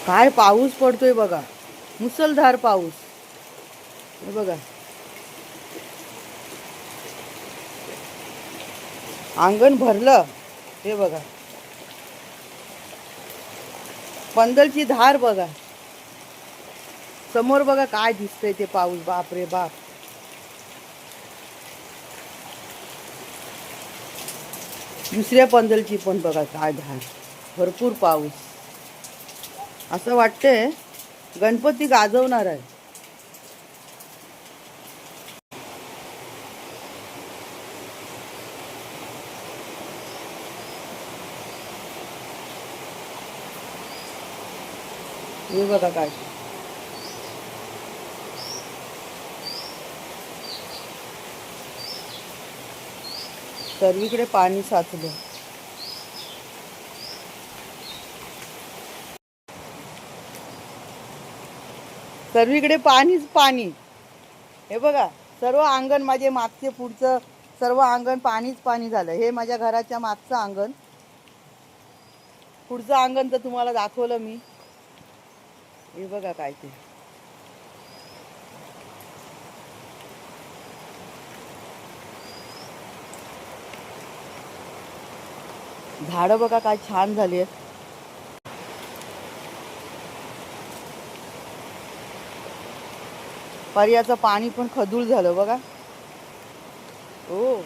काय पाऊस पडतोय बघा, मुसळधार पाऊस. हे बघा, अंगण भरलं. हे बघा, पंदलची धार बघा. समोर बघा काय दिसतंय ते पाऊस. बाप रे बाप. दुसऱ्या पंदलची पण बघा काय धार. भरपूर पाऊस. असं वाटतंय गणपती गाजवणार आहे. हे बघा काय. सर्वीकडे पाणी साचलं. सर्वीकडे पाणीच पाणी. हे बघा, सर्व अंगण माझे मागचे पुढचं सर्व अंगण पाणीच पाणी झालं. हे माझ्या घराच्या मागचं अंगण. पुढचं अंगण तर तुम्हाला दाखवलं मी. हे बघा काय ते. झाडं बघा काय छान झाली आहेत. पर्याचं पाणी पण खदूळ झालं बघा. हो,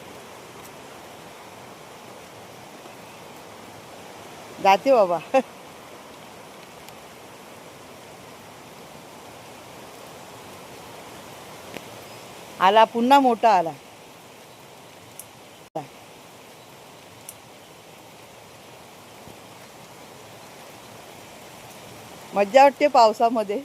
जाते बाबा. आला, पुन्हा मोठा आला. मज्जा वाटते पावसामध्ये.